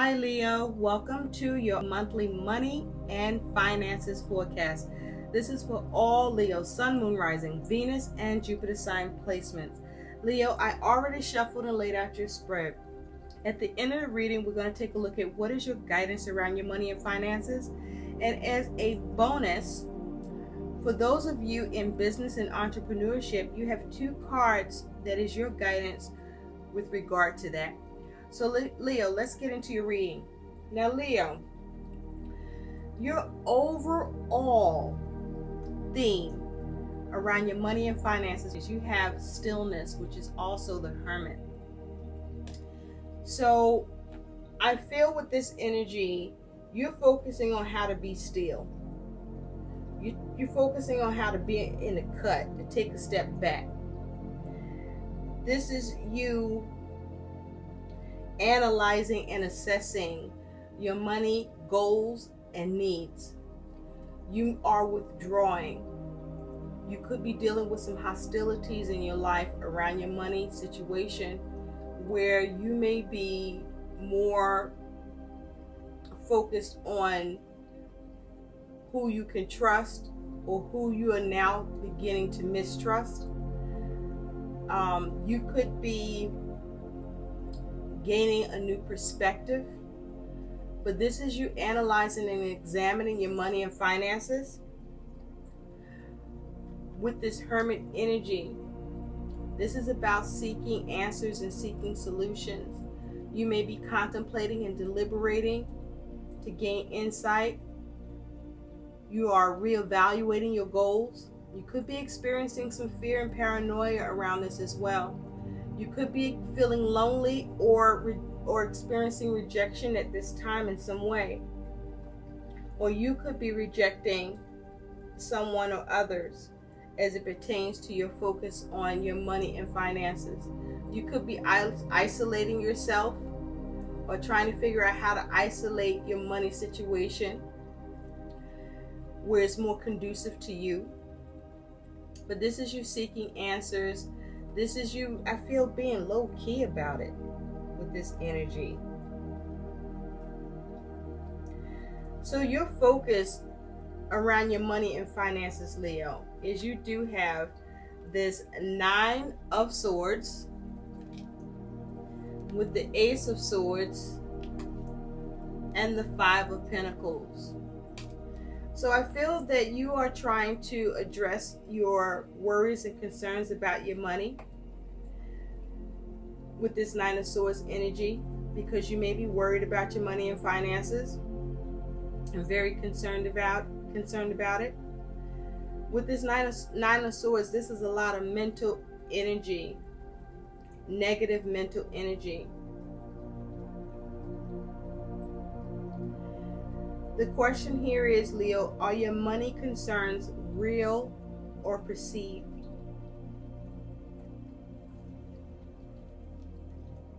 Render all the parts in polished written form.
Hi Leo, welcome to your monthly money and finances forecast. This is for all Leo, Sun, Moon, Rising, Venus, and Jupiter sign placements. Leo, I already shuffled and laid out your spread. At the end of the reading, we're going to take a look at what is your guidance around your money and finances. And as a bonus, for those of you in business and entrepreneurship, you have two cards that is your guidance with regard to that. So Leo, let's get into your reading. Now Leo, your overall theme around your money and finances is you have stillness, which is also the Hermit. So I feel with this energy, you're focusing on how to be still. You're focusing on how to be in the cut, to take a step back. This is you analyzing and assessing your money goals and needs. You are withdrawing. You could be dealing with some hostilities in your life around your money situation where you may be more focused on who you can trust or who you are now beginning to mistrust. You could be gaining a new perspective, but this is you analyzing and examining your money and finances with this Hermit energy. This is about seeking answers and seeking solutions. You may be contemplating and deliberating to gain insight. You are reevaluating your goals. You could be experiencing some fear and paranoia around this as well. You could be feeling lonely or experiencing rejection at this time in some way. Or you could be rejecting someone or others as it pertains to your focus on your money and finances. You could be isolating yourself or trying to figure out how to isolate your money situation where it's more conducive to you. But this is you seeking answers. This is you, I feel, being low key about it with this energy. So your focus around your money and finances, Leo, is you do have this Nine of Swords with the Ace of Swords and the Five of Pentacles. So I feel that you are trying to address your worries and concerns about your money with this Nine of Swords energy, because you may be worried about your money and finances and very concerned about it. With this Nine of Swords, this is a lot of mental energy, negative mental energy. The question here is, Leo, are your money concerns real or perceived?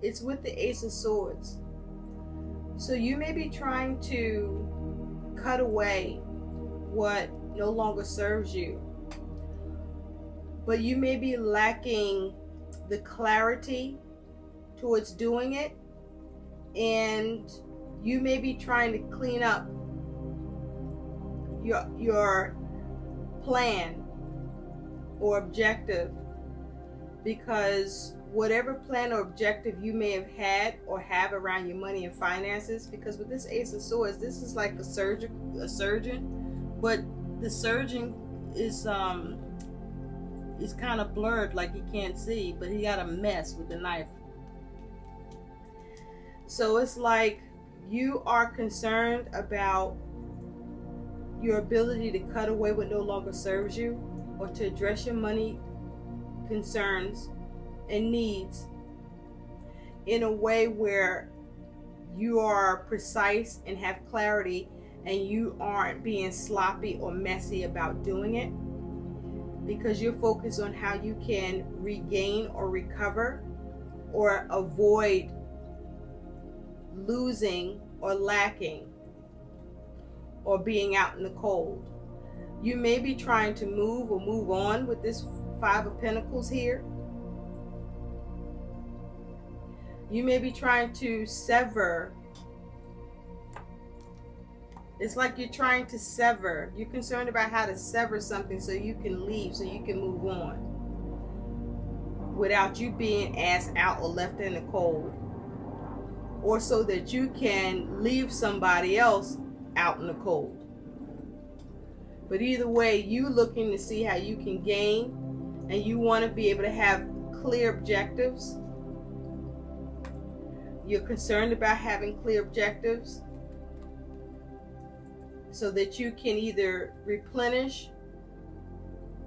It's with the Ace of Swords. So you may be trying to cut away what no longer serves you. But you may be lacking the clarity towards doing it. And you may be trying to clean up your plan or objective, because whatever plan or objective you may have had or have around your money and finances, because with this Ace of Swords, this is like a surgeon, but the surgeon is kind of blurred, like he can't see, but he got a mess with the knife. So it's like you are concerned about your ability to cut away what no longer serves you, or to address your money concerns and needs in a way where you are precise and have clarity, and you aren't being sloppy or messy about doing it, because you're focused on how you can regain or recover or avoid losing or lacking or being out in the cold. You may be trying to move or move on with this Five of Pentacles here. You may be trying to sever It's like you're trying to sever. You're concerned about how to sever something so you can leave, so you can move on without you being asked out or left in the cold, or so that you can leave somebody else out in the cold. But either way, you looking to see how you can gain, and you want to be able to have clear objectives. You're concerned about having clear objectives so that you can either replenish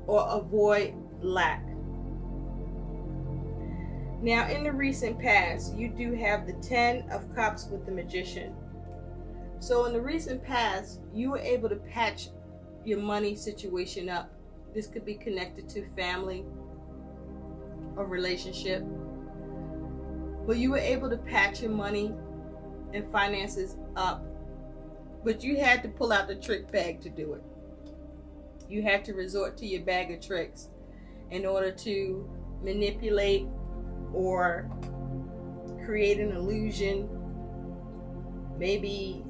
or avoid lack. Now, in the recent past, you do have the 10 of Cups with the Magician. So in the recent past, you were able to patch your money situation up. This could be connected to family or relationship. But you were able to patch your money and finances up. But you had to pull out the trick bag to do it. You had to resort to your bag of tricks in order to manipulate or create an illusion, maybe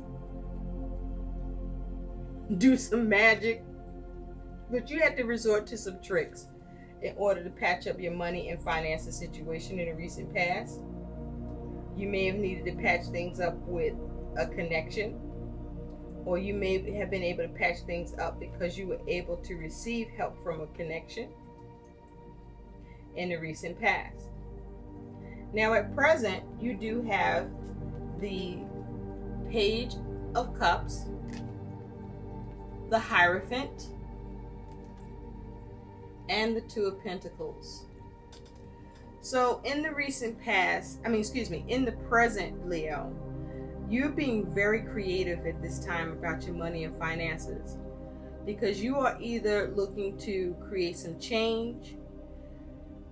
do some magic, but you had to resort to some tricks in order to patch up your money and finances situation in the recent past. You may have needed to patch things up with a connection, or you may have been able to patch things up because you were able to receive help from a connection in the recent past. Now at present, you do have the Page of Cups, the Hierophant, and the Two of Pentacles. So in the recent past, in the present, Leo, you're being very creative at this time about your money and finances, because you are either looking to create some change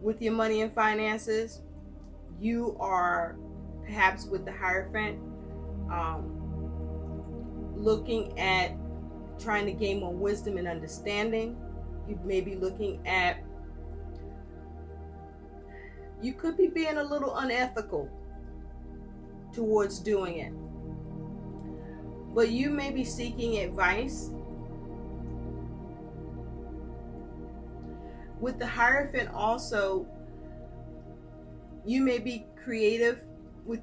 with your money and finances. You are perhaps with the Hierophant looking at trying to gain more wisdom and understanding. You may be looking at, you could be being a little unethical towards doing it, but you may be seeking advice. With the Hierophant also, you may be creative with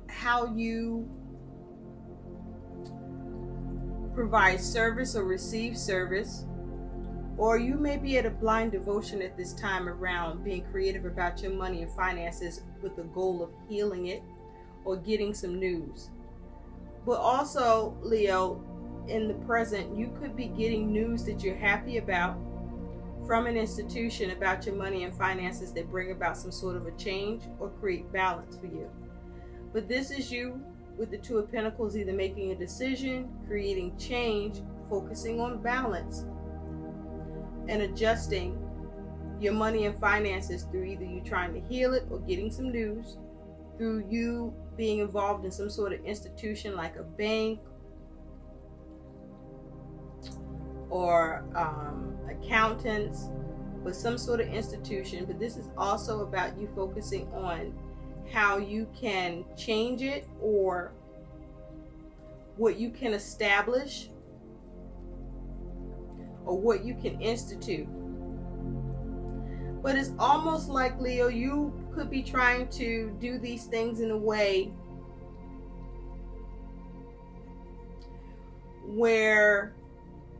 how you provide service or receive service, or you may be at a blind devotion at this time around being creative about your money and finances with the goal of healing it or getting some news. But also, Leo, in the present, you could be getting news that you're happy about from an institution about your money and finances that bring about some sort of a change or create balance for you. But this is you with the Two of Pentacles, either making a decision, creating change, focusing on balance, and adjusting your money and finances through either you trying to heal it or getting some news, through you being involved in some sort of institution like a bank or accountants, but some sort of institution. But this is also about you focusing on how you can change it or what you can establish or what you can institute. But it's almost like, Leo, you could be trying to do these things in a way where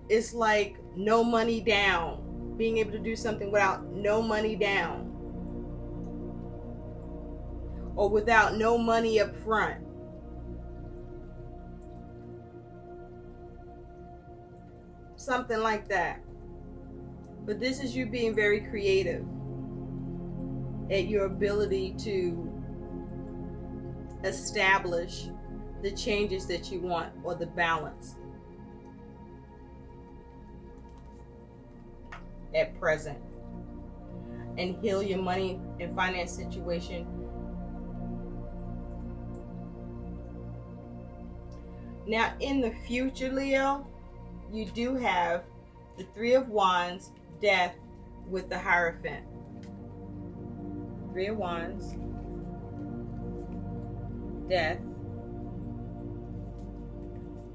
it's like no money down, being able to do something without no money down, or without no money up front. Something like that. But this is you being very creative at your ability to establish the changes that you want or the balance at present, and heal your money and finance situation. Now in the future, Leo, you do have the Three of Wands, Death, with the Hierophant. Three of Wands, Death,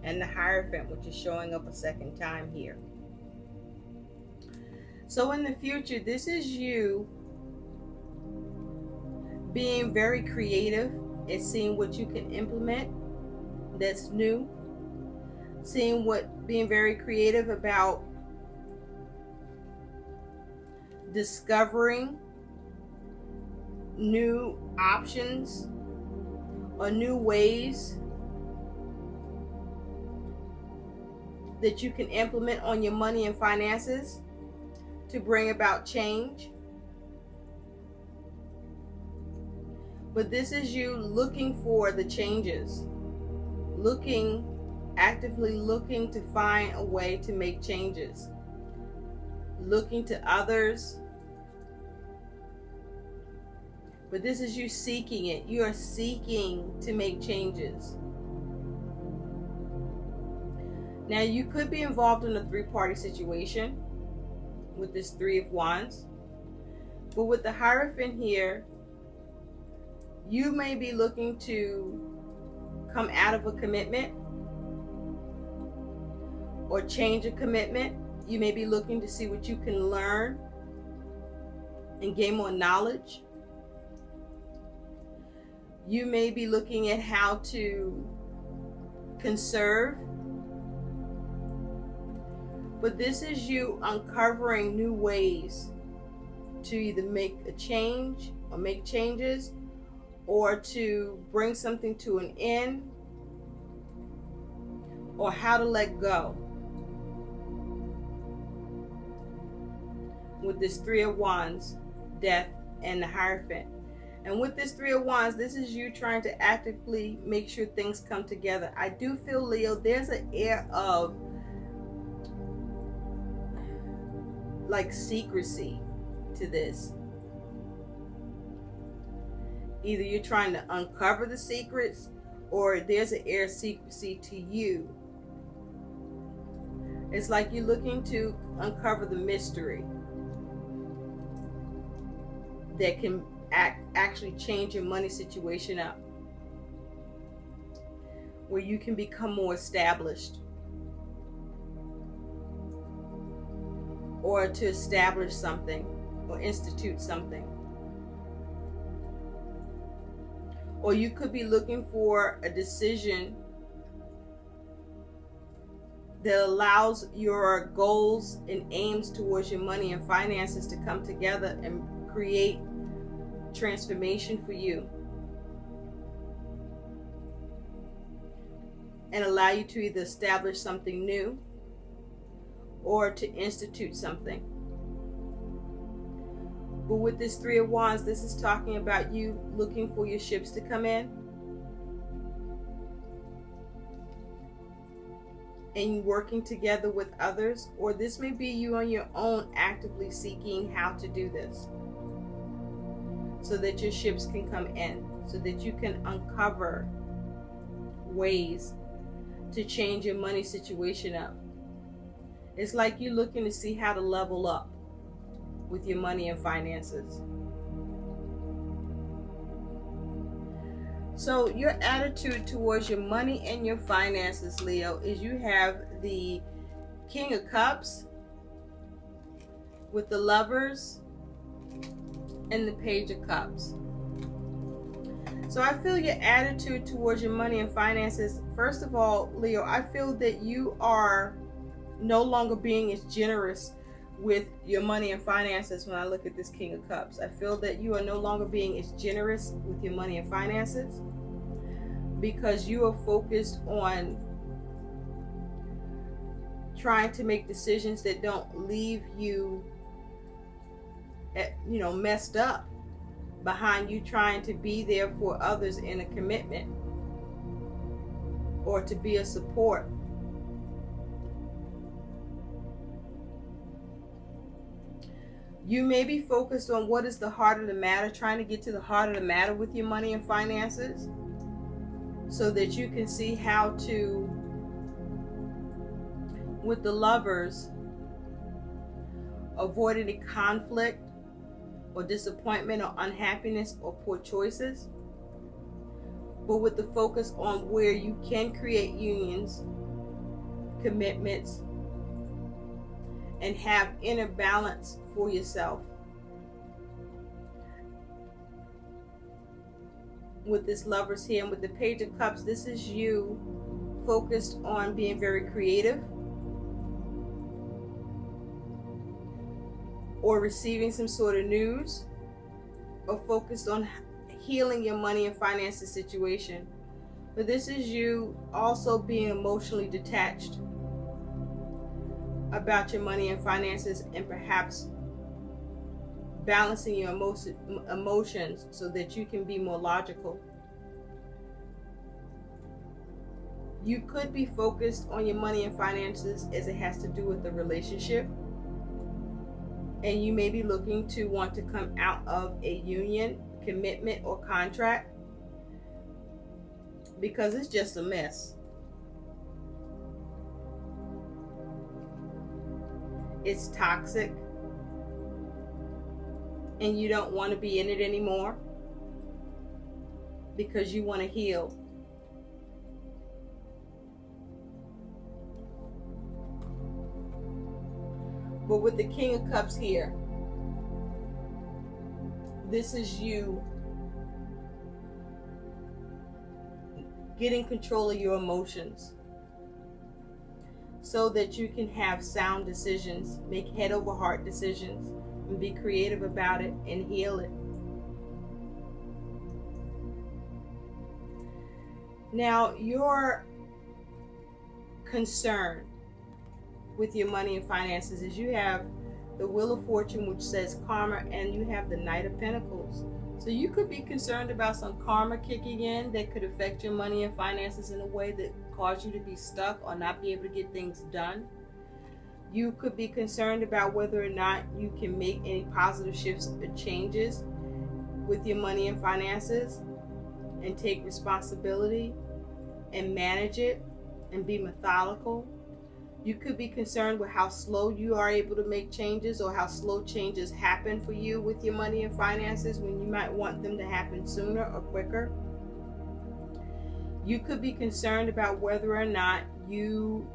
and the Hierophant, which is showing up a second time here. So in the future, this is you being very creative and seeing what you can implement that's new. Being very creative about discovering new options or new ways that you can implement on your money and finances to bring about change. But this is you looking for the changes, actively looking to find a way to make changes, looking to others. But this is you seeking it. You are seeking to make changes. Now, you could be involved in a three-party situation with this Three of Wands. But with the Hierophant here, you may be looking to come out of a commitment or change a commitment. You may be looking to see what you can learn and gain more knowledge. You may be looking at how to conserve. But this is you uncovering new ways to either make a change or make changes, or to bring something to an end, or how to let go. With this Three of Wands, Death, and the Hierophant. And with this Three of Wands, this is you trying to actively make sure things come together. I do feel, Leo, there's an air of like secrecy to this. Either you're trying to uncover the secrets, or there's an air of secrecy to you. It's like you're looking to uncover the mystery that can actually change your money situation up, where you can become more established, or to establish something or institute something. Or you could be looking for a decision that allows your goals and aims towards your money and finances to come together and create transformation for you, and allow you to either establish something new or to institute something. But with this Three of Wands, this is talking about you looking for your ships to come in and working together with others. Or this may be you on your own actively seeking how to do this, so that your ships can come in, so that you can uncover ways to change your money situation up. It's like you're looking to see how to level up with your money and finances. So your attitude towards your money and your finances, Leo, is you have the King of Cups with the Lovers and the Page of Cups. So I feel your attitude towards your money and finances, first of all, Leo, I feel that you are no longer being as generous with your money and finances. When I look at this King of Cups, I feel that you are no longer being as generous with your money and finances, because you are focused on trying to make decisions that don't leave you messed up behind you trying to be there for others in a commitment or to be a support. You may be focused on what is the heart of the matter, trying to get to the heart of the matter with your money and finances, so that you can see how to, with the Lovers, avoid any conflict or disappointment or unhappiness or poor choices. But with the focus on where you can create unions commitments, and have inner balance for yourself. With this Lovers here and with the Page of Cups, this is you focused on being very creative or receiving some sort of news, or focused on healing your money and finances situation. But this is you also being emotionally detached about your money and finances, and perhaps balancing your emotions so that you can be more logical. You could be focused on your money and finances as it has to do with the relationship, and you may be looking to want to come out of a union, commitment, or contract because it's just a mess. It's toxic, and you don't want to be in it anymore because you want to heal. But with the King of Cups here, this is you getting control of your emotions so that you can have sound decisions, make head over heart decisions, and be creative about it and heal it. Now, your concern with your money and finances is you have the Wheel of Fortune, which says karma, and you have the Knight of Pentacles. So you could be concerned about some karma kicking in that could affect your money and finances in a way that cause you to be stuck or not be able to get things done. You could be concerned about whether or not you can make any positive shifts or changes with your money and finances and take responsibility and manage it and be methodical. You could be concerned with how slow you are able to make changes, or how slow changes happen for you with your money and finances when you might want them to happen sooner or quicker. You could be concerned about whether or not you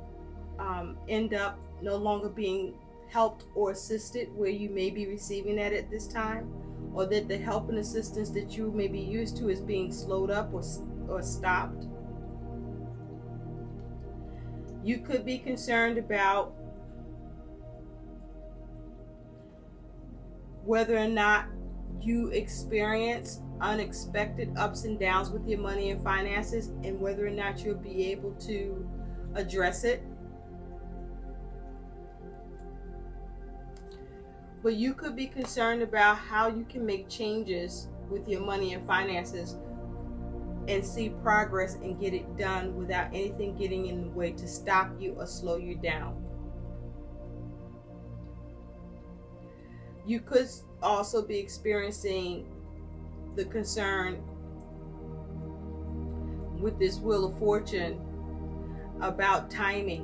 end up no longer being helped or assisted where you may be receiving that at this time, or that the help and assistance that you may be used to is being slowed up or stopped. You could be concerned about whether or not you experience unexpected ups and downs with your money and finances, and whether or not you'll be able to address it. But you could be concerned about how you can make changes with your money and finances and see progress and get it done without anything getting in the way to stop you or slow you down. You could also be experiencing the concern with this Wheel of Fortune about timing,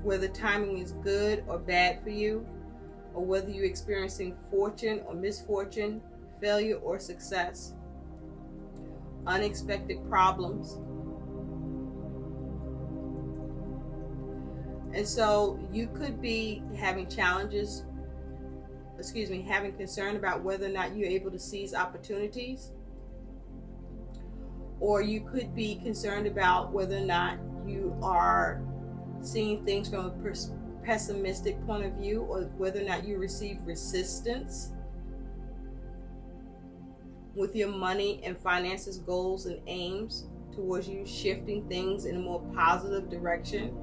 whether timing is good or bad for you, or whether you're experiencing fortune or misfortune, failure or success, unexpected problems. And so you could be having having concern about whether or not you're able to seize opportunities, or you could be concerned about whether or not you are seeing things from a pessimistic point of view, or whether or not you receive resistance with your money and finances goals and aims towards you shifting things in a more positive direction.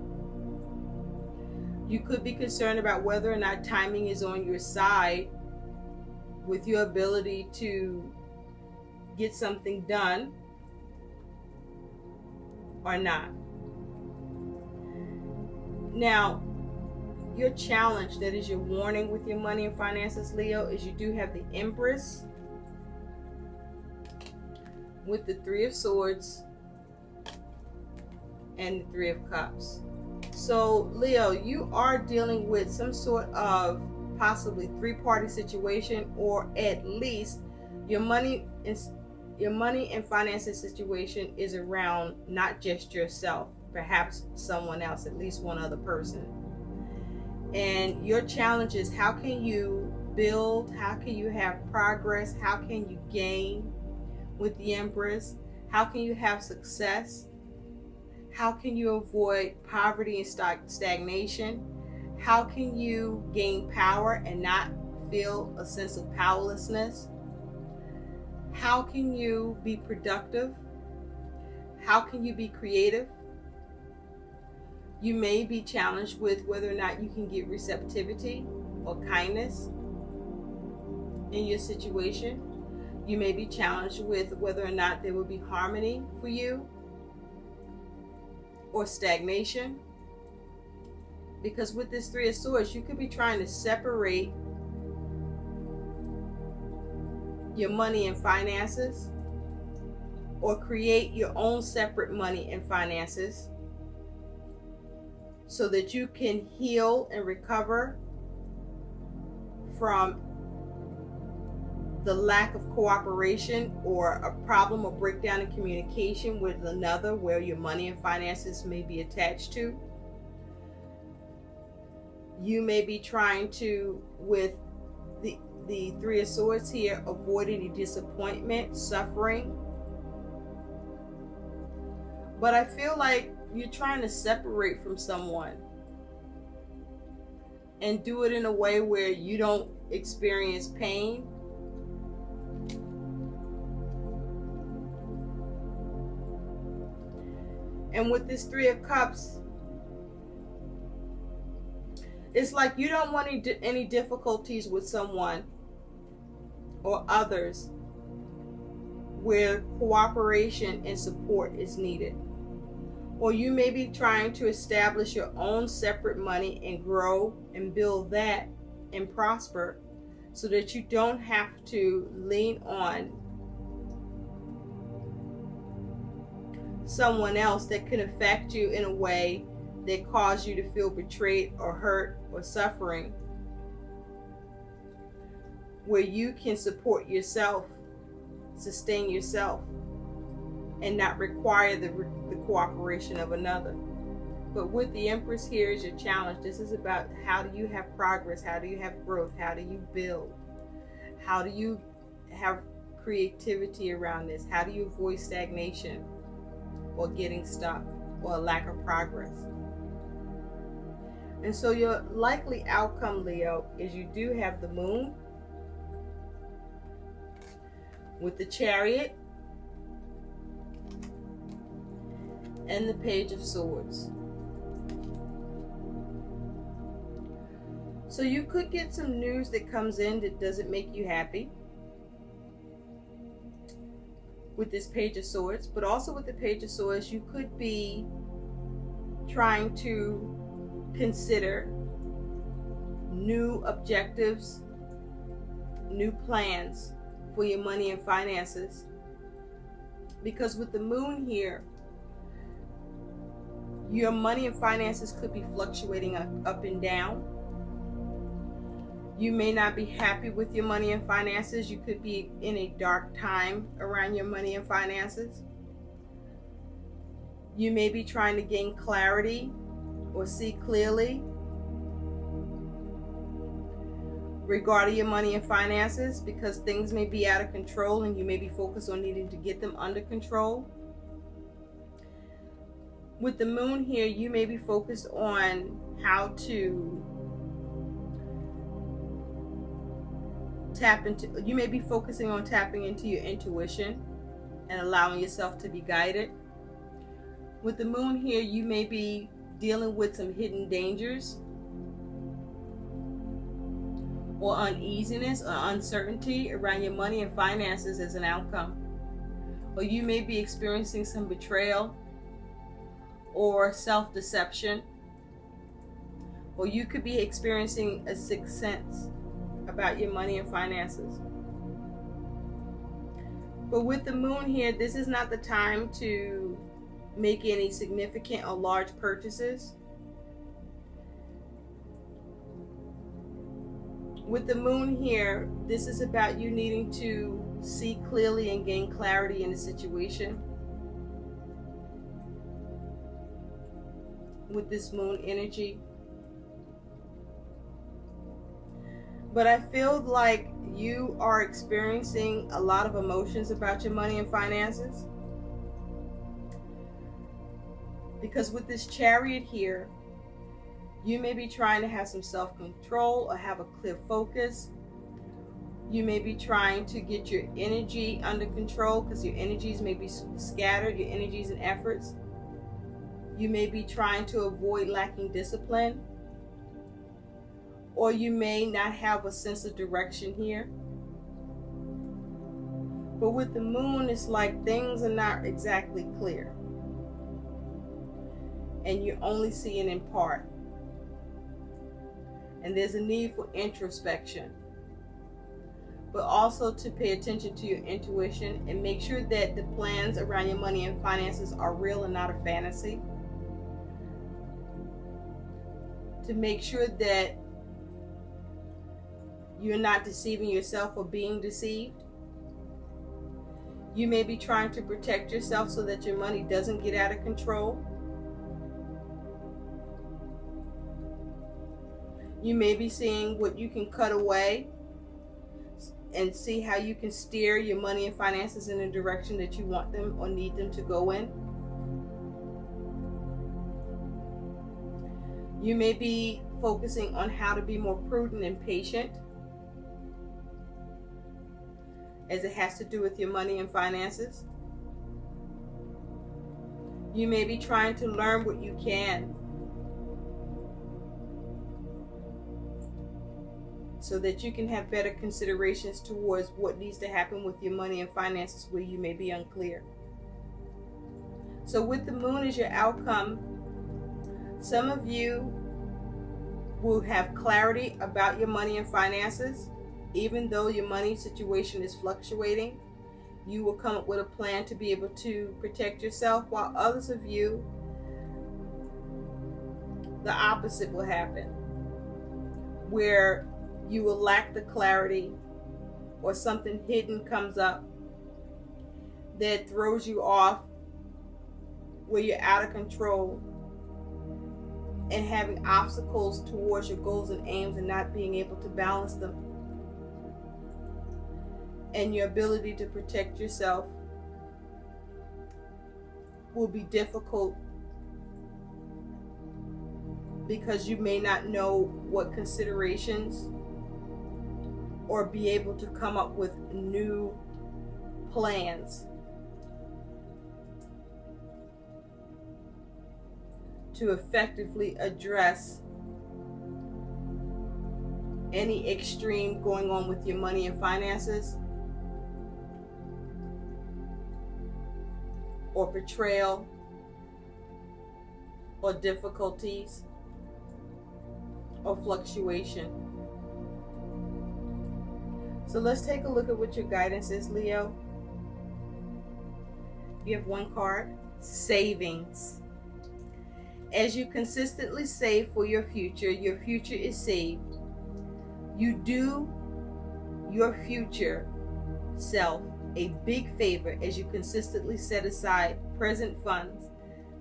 You could be concerned about whether or not timing is on your side with your ability to get something done or not. Now, your challenge, that is your warning with your money and finances, Leo, is you do have the Empress with the Three of Swords and the Three of Cups. So Leo, you are dealing with some sort of possibly three-party situation, or at least your money your money and finances situation is around not just yourself, perhaps someone else, at least one other person. And your challenge is, how can you build? How can you have progress? How can you gain with the Empress? How can you have success? How can you avoid poverty and stagnation? How can you gain power and not feel a sense of powerlessness? How can you be productive? How can you be creative? You may be challenged with whether or not you can get receptivity or kindness in your situation. You may be challenged with whether or not there will be harmony for you or stagnation. Because with this Three of Swords, you could be trying to separate your money and finances, or create your own separate money and finances, so that you can heal and recover from the lack of cooperation or a problem or breakdown in communication with another where your money and finances may be attached to. You may be trying to, with the Three of Swords here, avoid any disappointment, suffering. But I feel like you're trying to separate from someone and do it in a way where you don't experience pain. And with this Three of Cups, it's like you don't want any difficulties with someone or others where cooperation and support is needed. Or you may be trying to establish your own separate money and grow and build that and prosper, so that you don't have to lean on someone else that can affect you in a way that cause you to feel betrayed or hurt or suffering, where you can support yourself, sustain yourself, and not require the cooperation of another. But with the Empress here is your challenge. This is about, how do you have progress? How do you have growth? How do you build? How do you have creativity around this? How do you avoid stagnation or getting stuck or a lack of progress? And so your likely outcome, Leo, is you do have the Moon with the Chariot and the Page of Swords. So you could get some news that comes in that doesn't make you happy with this Page of Swords, but also with the Page of Swords, you could be trying to consider new objectives, new plans for your money and finances. Because with the Moon here, your money and finances could be fluctuating up and down. You may not be happy with your money and finances. You could be in a dark time around your money and finances. You may be trying to gain clarity or see clearly regarding your money and finances, because things may be out of control and you may be focused on needing to get them under control. With the Moon here, you may be focused on how to you may be focusing on tapping into your intuition and allowing yourself to be guided. With the Moon here, you may be dealing with some hidden dangers or uneasiness or uncertainty around your money and finances as an outcome. Or you may be experiencing some betrayal or self-deception. Or you could be experiencing a sixth sense about your money and finances. But with the Moon here, this is not the time to make any significant or large purchases. With the moon here, this is about you needing to see clearly and gain clarity in the situation. With this moon energy. But I feel like you are experiencing a lot of emotions about your money and finances. Because with this Chariot here, you may be trying to have some self-control or have a clear focus. You may be trying to get your energy under control because your energies may be scattered, your energies and efforts. You may be trying to avoid lacking discipline. Or you may not have a sense of direction here. But with the moon, it's like things are not exactly clear. And you're only seeing in part. And there's a need for introspection. But also to pay attention to your intuition and make sure that the plans around your money and finances are real and not a fantasy. To make sure that you're not deceiving yourself or being deceived. You may be trying to protect yourself so that your money doesn't get out of control. You may be seeing what you can cut away and see how you can steer your money and finances in the direction that you want them or need them to go in. You may be focusing on how to be more prudent and patient as it has to do with your money and finances. You may be trying to learn what you can so that you can have better considerations towards what needs to happen with your money and finances where you may be unclear. So with the moon as your outcome, some of you will have clarity about your money and finances. Even though your money situation is fluctuating, you will come up with a plan to be able to protect yourself, while others of you, the opposite will happen, where you will lack the clarity or something hidden comes up that throws you off, where you're out of control and having obstacles towards your goals and aims and not being able to balance them. And your ability to protect yourself will be difficult because you may not know what considerations or be able to come up with new plans to effectively address any extreme going on with your money and finances, or betrayal, or difficulties, or fluctuation. So let's take a look at what your guidance is, Leo. You have one card, savings. As you consistently save for your future is saved. You do your future self a big favor as you consistently set aside present funds.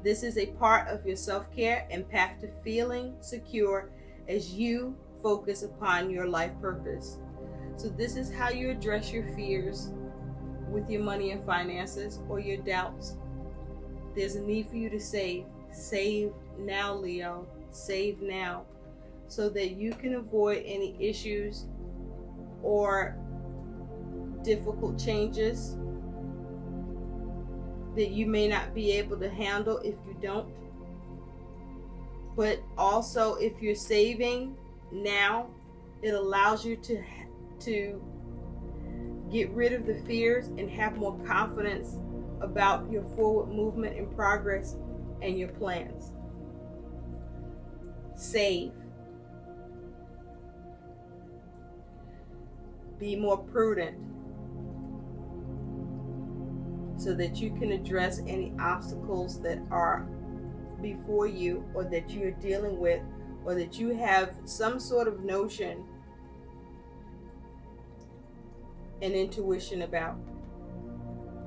This is a part of your self-care and path to feeling secure as you focus upon your life purpose. So this is how you address your fears with your money and finances, or your doubts. There's a need for you to save. Save now, Leo. Save now, so that you can avoid any issues or difficult changes that you may not be able to handle if you don't. But also, if you're saving now, it allows you to get rid of the fears and have more confidence about your forward movement and progress and your plans. Save. Be more prudent so that you can address any obstacles that are before you, or that you are dealing with, or that you have some sort of notion and intuition about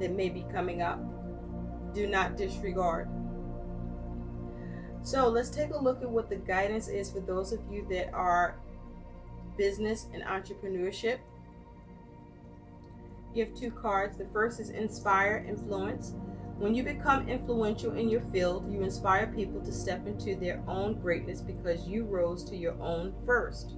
that may be coming up. Do not disregard. So let's take a look at what the guidance is for those of you that are business and entrepreneurship. You have two cards. The first is Inspire, Influence. When you become influential in your field, you inspire people to step into their own greatness because you rose to your own first.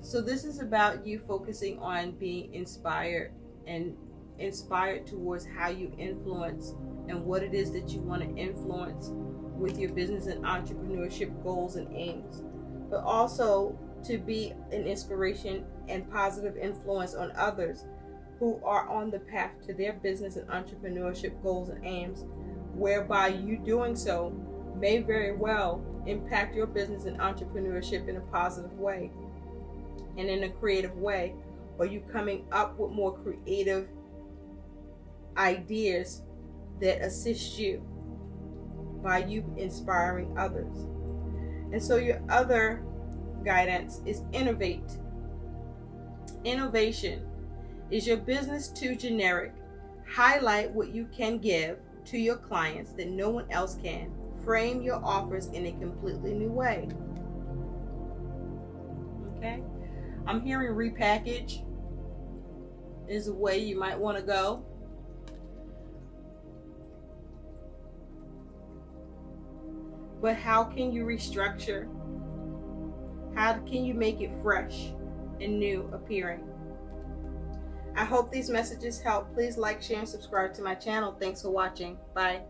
So this is about you focusing on being inspired and inspired towards how you influence and what it is that you want to influence with your business and entrepreneurship goals and aims, but also to be an inspiration and positive influence on others who are on the path to their business and entrepreneurship goals and aims, whereby you doing so may very well impact your business and entrepreneurship in a positive way and in a creative way, or you coming up with more creative ideas that assist you by you inspiring others. And so your other guidance is Innovate. Innovation. Is your business too generic? Highlight what you can give to your clients that no one else can. Frame your offers in a completely new way. Okay? I'm hearing repackage is a way you might want to go. But how can you restructure? How can you make it fresh and new appearing? I hope these messages help. Please like, share, and subscribe to my channel. Thanks for watching. Bye.